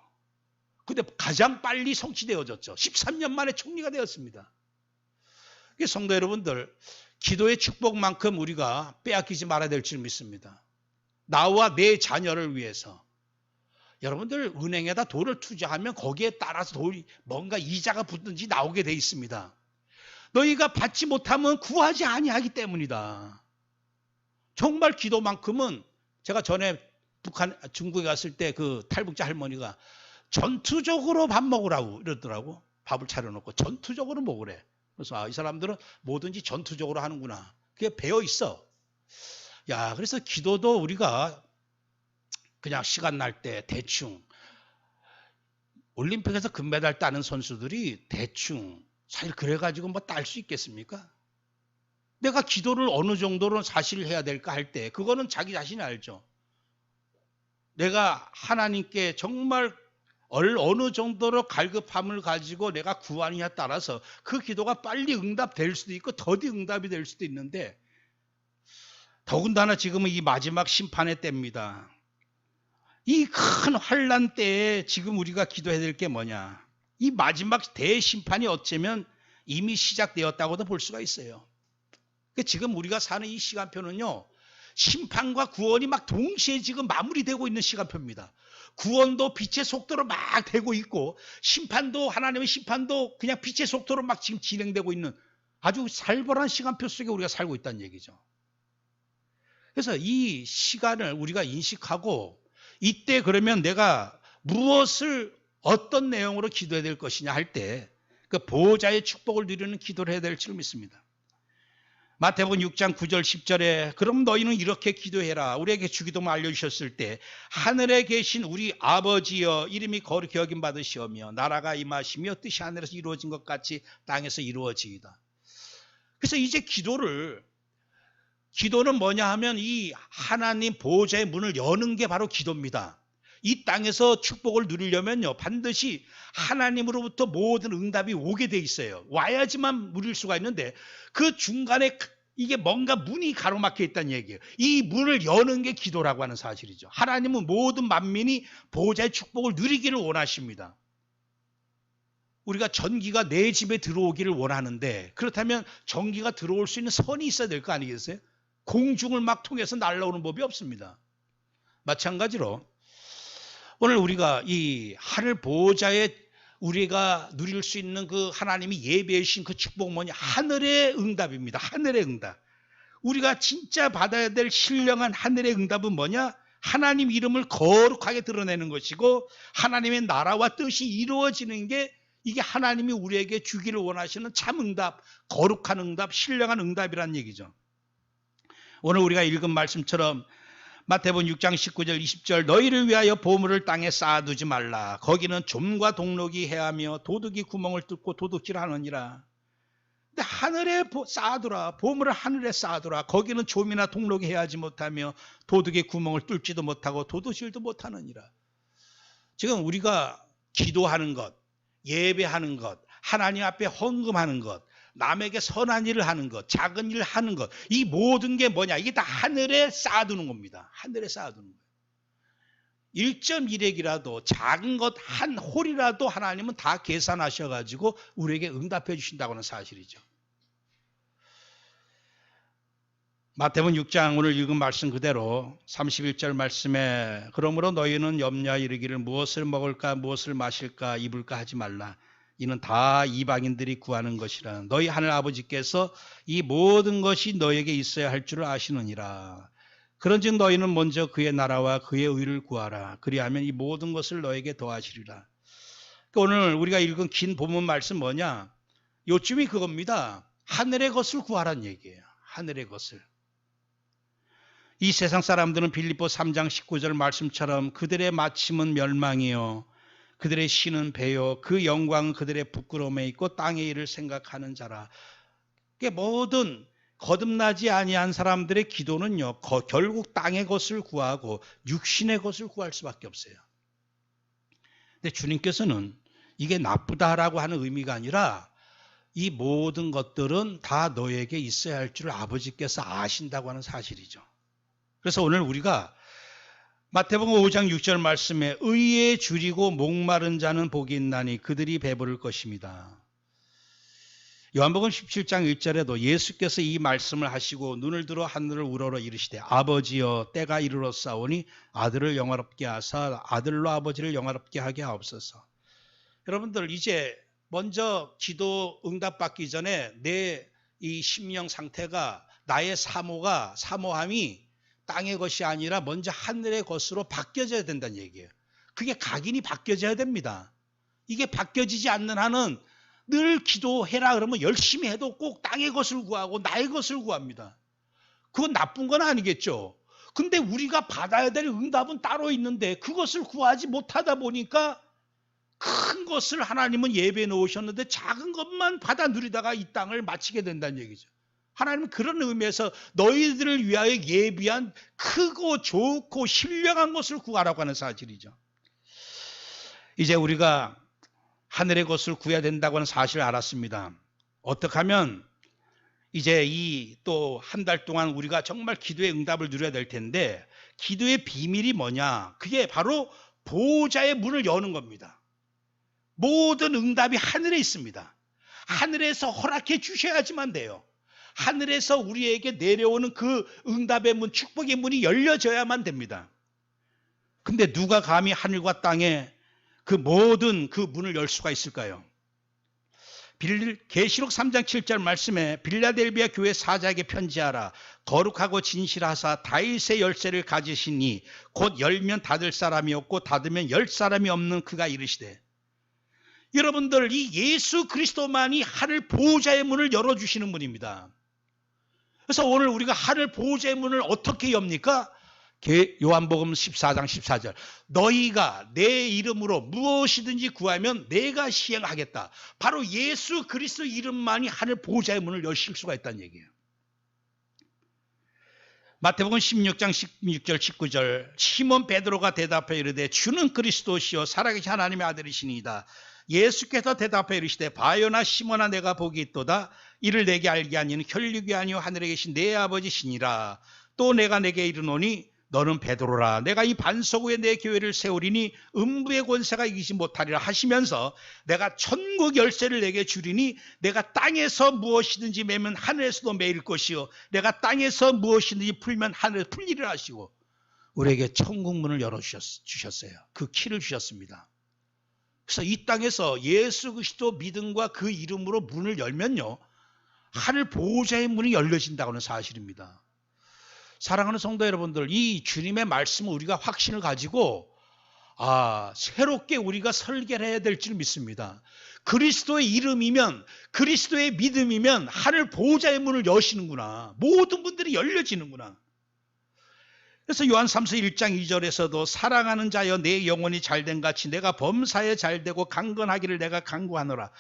근데 가장 빨리 성취되어졌죠. 13년 만에 총리가 되었습니다. 성도 여러분들, 기도의 축복만큼 우리가 빼앗기지 말아야 될 줄 믿습니다. 나와 내 자녀를 위해서. 여러분들 은행에다 돈을 투자하면 거기에 따라서 돈이 뭔가 이자가 붙든지 나오게 돼 있습니다. 너희가 받지 못하면 구하지 아니하기 때문이다. 정말 기도만큼은, 제가 전에 중국에 갔을 때 그 탈북자 할머니가 전투적으로 밥 먹으라고 이러더라고. 밥을 차려놓고 전투적으로 먹으래. 그래서 이 사람들은 뭐든지 전투적으로 하는구나. 그게 배어 있어. 야, 그래서 기도도 우리가 그냥 시간 날 때 대충, 올림픽에서 금메달 따는 선수들이 대충 사실 그래가지고 뭐 딸 수 있겠습니까? 내가 기도를 어느 정도로 사실 해야 될까 할 때 그거는 자기 자신이 알죠. 내가 하나님께 정말 어느 정도로 갈급함을 가지고 내가 구하느냐에 따라서 그 기도가 빨리 응답될 수도 있고 더디 응답이 될 수도 있는데, 더군다나 지금은 이 마지막 심판의 때입니다. 이 큰 환난 때에 지금 우리가 기도해야 될 게 뭐냐? 이 마지막 대심판이 어쩌면 이미 시작되었다고도 볼 수가 있어요. 지금 우리가 사는 이 시간표는요, 심판과 구원이 막 동시에 지금 마무리되고 있는 시간표입니다. 구원도 빛의 속도로 막 되고 있고, 심판도, 하나님의 심판도 그냥 빛의 속도로 막 지금 진행되고 있는 아주 살벌한 시간표 속에 우리가 살고 있다는 얘기죠. 그래서 이 시간을 우리가 인식하고, 이때 그러면 내가 무엇을 어떤 내용으로 기도해야 될 것이냐 할 때 그 보호자의 축복을 누리는 기도를 해야 될 줄 믿습니다. 마태복음 6장 9절 10절에 그럼 너희는 이렇게 기도해라. 우리에게 주기도문 알려주셨을 때 하늘에 계신 우리 아버지여 이름이 거룩히 여김받으시오며 나라가 임하시며 뜻이 하늘에서 이루어진 것 같이 땅에서 이루어지이다. 그래서 이제 기도는 뭐냐 하면 이 하나님 보호자의 문을 여는 게 바로 기도입니다. 이 땅에서 축복을 누리려면요, 반드시 하나님으로부터 모든 응답이 오게 돼 있어요. 와야지만 누릴 수가 있는데 그 중간에 이게 뭔가 문이 가로막혀 있다는 얘기예요. 이 문을 여는 게 기도라고 하는 사실이죠. 하나님은 모든 만민이 보호자의 축복을 누리기를 원하십니다. 우리가 전기가 내 집에 들어오기를 원하는데, 그렇다면 전기가 들어올 수 있는 선이 있어야 될 거 아니겠어요? 공중을 막 통해서 날아오는 법이 없습니다. 마찬가지로 오늘 우리가 이 하늘 보호자의 우리가 누릴 수 있는 그 하나님이 예배해 주신 그 축복은 뭐냐? 하늘의 응답입니다. 하늘의 응답. 우리가 진짜 받아야 될 신령한 하늘의 응답은 뭐냐? 하나님 이름을 거룩하게 드러내는 것이고 하나님의 나라와 뜻이 이루어지는 게, 이게 하나님이 우리에게 주기를 원하시는 참 응답, 거룩한 응답, 신령한 응답이라는 얘기죠. 오늘 우리가 읽은 말씀처럼 마태복음 6장 19절 20절 너희를 위하여 보물을 땅에 쌓아두지 말라. 거기는 좀과 동록이 해하며 도둑이 구멍을 뚫고 도둑질하느니라. 근데 하늘에 쌓아두라. 보물을 하늘에 쌓아두라. 거기는 좀이나 동록이 해하지 못하며 도둑이 구멍을 뚫지도 못하고 도둑질도 못하느니라. 지금 우리가 기도하는 것, 예배하는 것, 하나님 앞에 헌금하는 것, 남에게 선한 일을 하는 것, 작은 일을 하는 것, 이 모든 게 뭐냐? 이게 다 하늘에 쌓아두는 겁니다. 하늘에 쌓아두는 거예요. 1.1핵이라도 작은 것 한 홀이라도 하나님은 다 계산하셔가지고 우리에게 응답해 주신다고 하는 사실이죠. 마태복음 6장 오늘 읽은 말씀 그대로 31절 말씀에 그러므로 너희는 염려하여 이르기를 무엇을 먹을까 무엇을 마실까 입을까 하지 말라. 이는 다 이방인들이 구하는 것이라. 너희 하늘 아버지께서 이 모든 것이 너에게 있어야 할 줄을 아시느니라. 그런즉 너희는 먼저 그의 나라와 그의 의를 구하라. 그리하면 이 모든 것을 너에게 더하시리라. 오늘 우리가 읽은 긴 본문 말씀 뭐냐? 요쯤이 그겁니다. 하늘의 것을 구하란 얘기예요. 하늘의 것을. 이 세상 사람들은 빌립보 3장 19절 말씀처럼 그들의 마침은 멸망이요 그들의 신은 배요 그 영광은 그들의 부끄러움에 있고 땅의 일을 생각하는 자라. 모든 거듭나지 아니한 사람들의 기도는요 결국 땅의 것을 구하고 육신의 것을 구할 수밖에 없어요. 근데 주님께서는 이게 나쁘다라고 하는 의미가 아니라 이 모든 것들은 다 너에게 있어야 할 줄 아버지께서 아신다고 하는 사실이죠. 그래서 오늘 우리가 마태복음 5장 6절 말씀에 의에 줄이고 목마른 자는 복이 있나니 그들이 배부를 것입니다. 요한복음 17장 1절에도 예수께서 이 말씀을 하시고 눈을 들어 하늘을 우러러 이르시되 아버지여 때가 이르렀사오니 아들을 영화롭게 하사 아들로 아버지를 영화롭게 하게 하옵소서. 여러분들 이제 먼저 기도 응답받기 전에 내 이 심령 상태가 나의 사모함이 땅의 것이 아니라 먼저 하늘의 것으로 바뀌어져야 된다는 얘기예요. 그게 각인이 바뀌어져야 됩니다. 이게 바뀌어지지 않는 한은 늘 기도해라 그러면 열심히 해도 꼭 땅의 것을 구하고 나의 것을 구합니다. 그건 나쁜 건 아니겠죠. 근데 우리가 받아야 될 응답은 따로 있는데 그것을 구하지 못하다 보니까 큰 것을 하나님은 예배해 놓으셨는데 작은 것만 받아 누리다가 이 땅을 마치게 된다는 얘기죠. 하나님은 그런 의미에서 너희들을 위하여 예비한 크고 좋고 신령한 것을 구하라고 하는 사실이죠. 이제 우리가 하늘의 것을 구해야 된다고 하는 사실을 알았습니다. 어떻게 하면 이제 이 또 한 달 동안 우리가 정말 기도의 응답을 누려야 될 텐데 기도의 비밀이 뭐냐? 그게 바로 보호자의 문을 여는 겁니다. 모든 응답이 하늘에 있습니다. 하늘에서 허락해 주셔야지만 돼요. 하늘에서 우리에게 내려오는 그 응답의 문, 축복의 문이 열려져야만 됩니다. 근데 누가 감히 하늘과 땅에 그 모든 그 문을 열 수가 있을까요? 계시록 3장 7절 말씀에 빌라델비아 교회 사자에게 편지하라. 거룩하고 진실하사 다윗의 열쇠를 가지시니 곧 열면 닫을 사람이 없고 닫으면 열 사람이 없는 그가 이르시되. 여러분들 이 예수 그리스도만이 하늘 보호자의 문을 열어주시는 분입니다. 그래서 오늘 우리가 하늘 보호자의 문을 어떻게 엽니까? 요한복음 14장 14절 너희가 내 이름으로 무엇이든지 구하면 내가 시행하겠다. 바로 예수 그리스도 이름만이 하늘 보호자의 문을 여실 수가 있다는 얘기예요. 마태복음 16장 16절 19절 시몬 베드로가 대답하여 이르되 주는 그리스도시요 살아계신 하나님의 아들이시니이다. 예수께서 대답하여 이르시되 바요나 시몬아 내가 복이 있도다. 이를 내게 알게 하니는 혈육이 아니요 하늘에 계신 내 아버지시니라. 또 내가 내게 이르노니 너는 베드로라. 내가 이 반석 위에 내 교회를 세우리니 음부의 권세가 이기지 못하리라 하시면서 내가 천국 열쇠를 내게 주리니 내가 땅에서 무엇이든지 매면 하늘에서도 매일 것이요 내가 땅에서 무엇이든지 풀면 하늘에서 풀리리라 하시고 우리에게 천국 문을 열어주셨어요. 그 키를 주셨습니다. 그래서 이 땅에서 예수 그리스도 믿음과 그 이름으로 문을 열면요 하늘 보호자의 문이 열려진다고 하는 사실입니다. 사랑하는 성도 여러분들, 이 주님의 말씀을 우리가 확신을 가지고 새롭게 우리가 설계를 해야 될 줄 믿습니다. 그리스도의 이름이면 그리스도의 믿음이면 하늘 보호자의 문을 여시는구나. 모든 분들이 열려지는구나. 그래서 요한 3서 1장 2절에서도 사랑하는 자여 내 영혼이 잘된 같이 내가 범사에 잘되고 강건하기를 내가 간구하노라.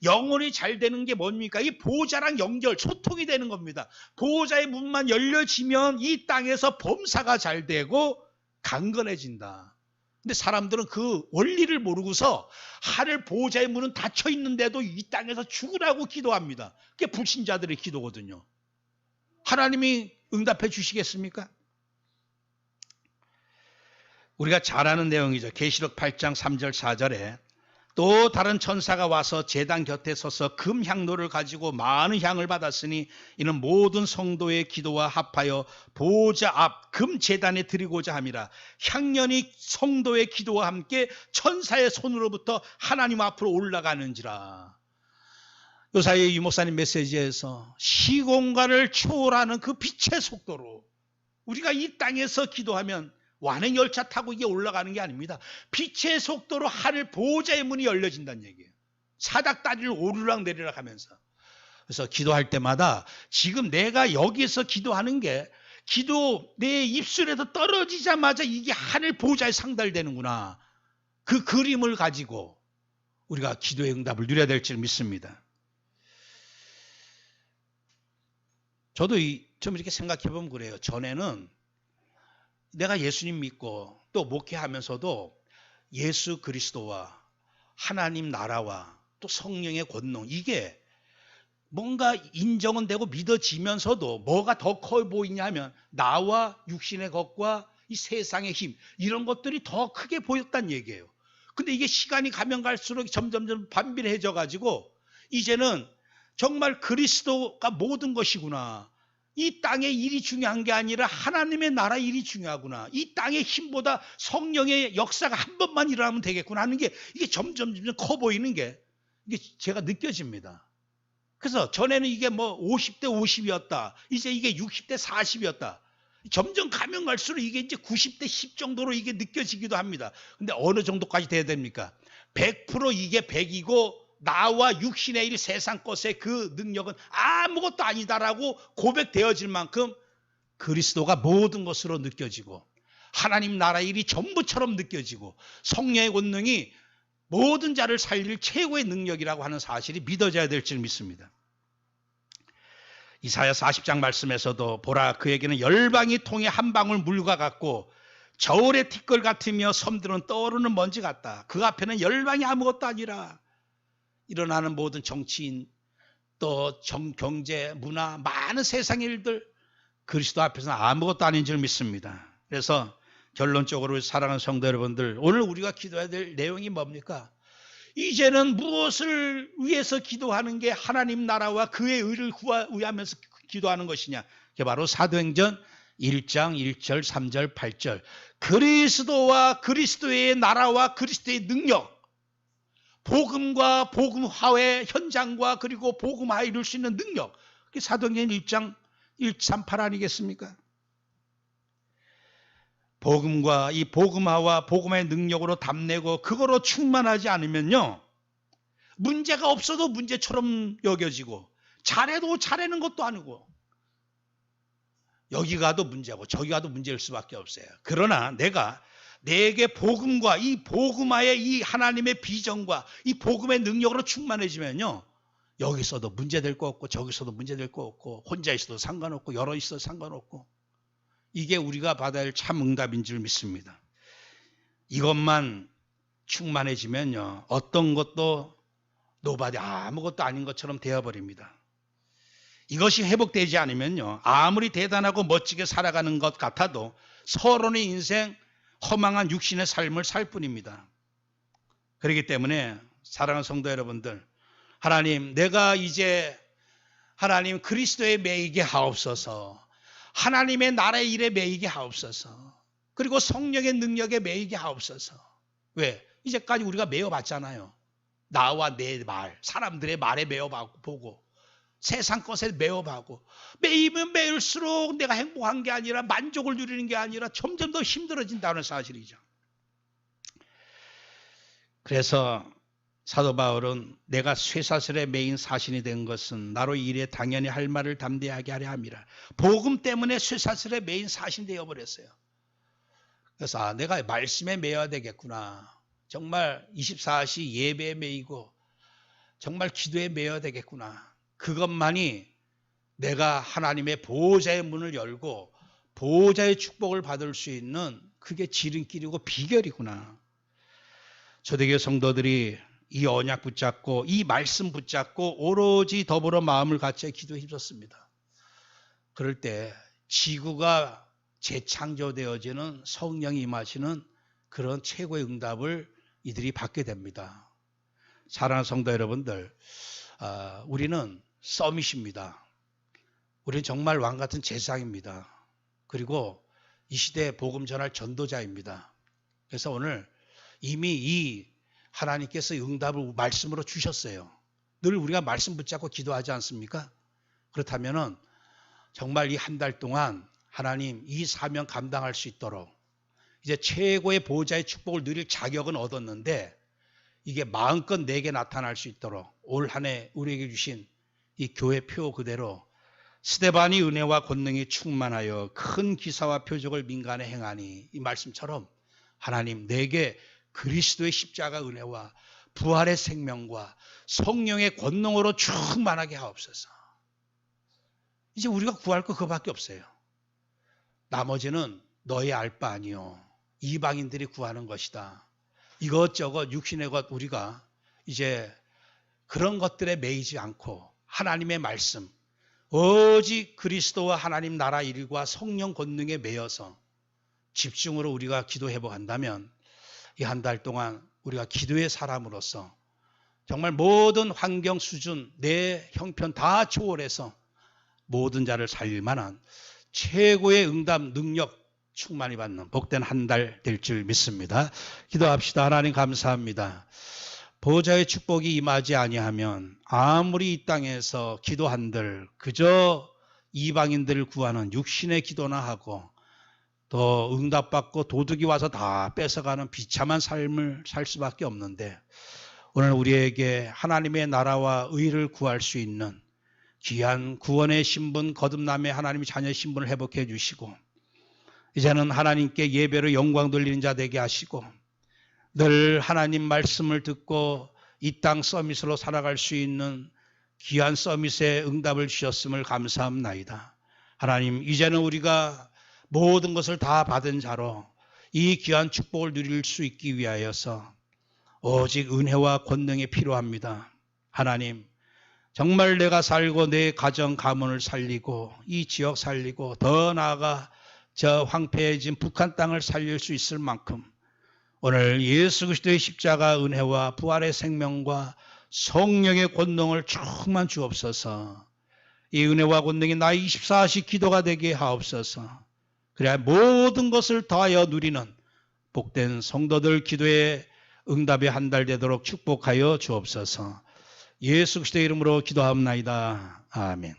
영혼이 잘되는 게 뭡니까? 이 보호자랑 연결, 소통이 되는 겁니다. 보호자의 문만 열려지면 이 땅에서 범사가 잘되고 강건해진다. 근데 사람들은 그 원리를 모르고서 하늘 보호자의 문은 닫혀 있는데도 이 땅에서 죽으라고 기도합니다. 그게 불신자들의 기도거든요. 하나님이 응답해 주시겠습니까? 우리가 잘 아는 내용이죠. 계시록 8장 3절 4절에 또 다른 천사가 와서 제단 곁에 서서 금향로를 가지고 많은 향을 받았으니 이는 모든 성도의 기도와 합하여 보호자 앞 금제단에 드리고자 함이라. 향연이 성도의 기도와 함께 천사의 손으로부터 하나님 앞으로 올라가는지라. 요사이 유목사님 메시지에서 시공간을 초월하는 그 빛의 속도로 우리가 이 땅에서 기도하면 완행열차 타고 이게 올라가는 게 아닙니다. 빛의 속도로 하늘 보호자의 문이 열려진다는 얘기예요. 사닥다리를 오르락 내리락 하면서. 그래서 기도할 때마다 지금 내가 여기서 기도하는 게 기도 내 입술에서 떨어지자마자 이게 하늘 보호자에 상달되는구나. 그 그림을 가지고 우리가 기도의 응답을 누려야 될 줄 믿습니다. 저도 좀 이렇게 생각해 보면 그래요. 전에는 내가 예수님 믿고 또 목회하면서도 예수 그리스도와 하나님 나라와 또 성령의 권능 이게 뭔가 인정은 되고 믿어지면서도 뭐가 더 커 보이냐면 나와 육신의 것과 이 세상의 힘 이런 것들이 더 크게 보였단 얘기예요. 근데 이게 시간이 가면 갈수록 점점 반비례해져 가지고 이제는 정말 그리스도가 모든 것이구나. 이 땅의 일이 중요한 게 아니라 하나님의 나라 일이 중요하구나. 이 땅의 힘보다 성령의 역사가 한 번만 일어나면 되겠구나 하는 게 이게 점점 커 보이는 게 이게 제가 느껴집니다. 그래서 전에는 이게 뭐 50대 50이었다. 이제 이게 60대 40이었다. 점점 가면 갈수록 이게 이제 90대 10 정도로 이게 느껴지기도 합니다. 근데 어느 정도까지 돼야 됩니까? 100% 이게 100이고 나와 육신의 일 세상 것의 그 능력은 아무것도 아니다라고 고백되어질 만큼 그리스도가 모든 것으로 느껴지고 하나님 나라 일이 전부처럼 느껴지고 성령의 권능이 모든 자를 살릴 최고의 능력이라고 하는 사실이 믿어져야 될 줄 믿습니다. 이사야 40장 말씀에서도 보라 그에게는 열방이 통해 한 방울 물과 같고 저울의 티끌 같으며 섬들은 떠오르는 먼지 같다. 그 앞에는 열방이 아무것도 아니라 일어나는 모든 정치인 또 경제 문화 많은 세상의 일들 그리스도 앞에서는 아무것도 아닌 줄 믿습니다. 그래서 결론적으로 사랑하는 성도 여러분들 오늘 우리가 기도해야 될 내용이 뭡니까? 이제는 무엇을 위해서 기도하는 게 하나님 나라와 그의 의를 구하면서 기도하는 것이냐? 그게 바로 사도행전 1장 1절 3절 8절 그리스도와 그리스도의 나라와 그리스도의 능력 복음과 복음화의 현장과 그리고 복음화 이룰 수 있는 능력 그게 사도행전 1장 138 아니겠습니까? 복음과 이 복음화와 복음의 능력으로 답내고 그거로 충만하지 않으면요 문제가 없어도 문제처럼 여겨지고 잘해도 잘하는 것도 아니고 여기 가도 문제고 저기 가도 문제일 수밖에 없어요. 그러나 내게 복음과 이 복음화의 이 하나님의 비전과 이 복음의 능력으로 충만해지면요 여기서도 문제될 거 없고 저기서도 문제될 거 없고 혼자 있어도 상관없고 여러 있어도 상관없고 이게 우리가 받아야 할 참 응답인 줄 믿습니다. 이것만 충만해지면요 어떤 것도 노바디 아무것도 아닌 것처럼 되어버립니다. 이것이 회복되지 않으면요 아무리 대단하고 멋지게 살아가는 것 같아도 서론의 인생 허망한 육신의 삶을 살 뿐입니다. 그렇기 때문에 사랑하는 성도 여러분들 하나님 내가 이제 하나님 그리스도에 매이게 하옵소서 하나님의 나라의 일에 매이게 하옵소서 그리고 성령의 능력에 매이게 하옵소서. 왜? 이제까지 우리가 매여봤잖아요. 나와 내 말 사람들의 말에 매여보고 세상 것에 매여보고 매이면 매일수록 내가 행복한 게 아니라 만족을 누리는 게 아니라 점점 더 힘들어진다는 사실이죠. 그래서 사도 바울은 내가 쇠사슬에 매인 사신이 된 것은 나로 일에 당연히 할 말을 담대하게 하려 함이라. 복음 때문에 쇠사슬에 매인 사신이 되어버렸어요. 그래서 내가 말씀에 매여야 되겠구나. 정말 24시 예배에 매이고 정말 기도에 매여야 되겠구나. 그것만이 내가 하나님의 보호자의 문을 열고 보호자의 축복을 받을 수 있는 그게 지름길이고 비결이구나. 초대교회 성도들이 이 언약 붙잡고 이 말씀 붙잡고 오로지 더불어 마음을 같이 기도에 힘썼습니다. 그럴 때 지구가 재창조되어지는 성령이 임하시는 그런 최고의 응답을 이들이 받게 됩니다. 사랑하는 성도 여러분들, 우리는 서밋입니다. 우리는 정말 왕같은 제사장입니다. 그리고 이 시대에 복음 전할 전도자입니다. 그래서 오늘 이미 이 하나님께서 응답을 말씀으로 주셨어요. 늘 우리가 말씀 붙잡고 기도하지 않습니까? 그렇다면은 정말 이 한 달 동안 하나님 이 사명 감당할 수 있도록 이제 최고의 보호자의 축복을 누릴 자격은 얻었는데 이게 마음껏 내게 나타날 수 있도록 올 한 해 우리에게 주신 이 교회 표 그대로 스데반이 은혜와 권능이 충만하여 큰 기사와 표적을 민간에 행하니 이 말씀처럼 하나님 내게 그리스도의 십자가 은혜와 부활의 생명과 성령의 권능으로 충만하게 하옵소서. 이제 우리가 구할 거 그거밖에 없어요. 나머지는 너의 알 바 아니요. 이방인들이 구하는 것이다. 이것저것 육신의 것 우리가 이제 그런 것들에 매이지 않고 하나님의 말씀 오직 그리스도와 하나님 나라 일과 성령 권능에 매여서 집중으로 우리가 기도 회복한다면 이 한 달 동안 우리가 기도의 사람으로서 정말 모든 환경 수준 내 형편 다 초월해서 모든 자를 살릴 만한 최고의 응답 능력 충만히 받는 복된 한 달 될 줄 믿습니다. 기도합시다. 하나님 감사합니다. 보호자의 축복이 임하지 아니하면 아무리 이 땅에서 기도한들 그저 이방인들을 구하는 육신의 기도나 하고 또 응답받고 도둑이 와서 다 뺏어가는 비참한 삶을 살 수밖에 없는데 오늘 우리에게 하나님의 나라와 의를 구할 수 있는 귀한 구원의 신분 거듭남의 하나님의 자녀의 신분을 회복해 주시고 이제는 하나님께 예배로 영광 돌리는 자 되게 하시고 늘 하나님 말씀을 듣고 이 땅 서밋으로 살아갈 수 있는 귀한 서밋의 응답을 주셨음을 감사합나이다. 하나님 이제는 우리가 모든 것을 다 받은 자로 이 귀한 축복을 누릴 수 있기 위하여서 오직 은혜와 권능이 필요합니다. 하나님 정말 내가 살고 내 가정 가문을 살리고 이 지역 살리고 더 나아가 저 황폐해진 북한 땅을 살릴 수 있을 만큼 오늘 예수 그리스도의 십자가 은혜와 부활의 생명과 성령의 권능을 충만 주옵소서. 이 은혜와 권능이 나의 24시 기도가 되게 하옵소서. 그래야 모든 것을 더하여 누리는 복된 성도들 기도의 응답의 한 달 되도록 축복하여 주옵소서. 예수 그리스도의 이름으로 기도합나이다. 아멘.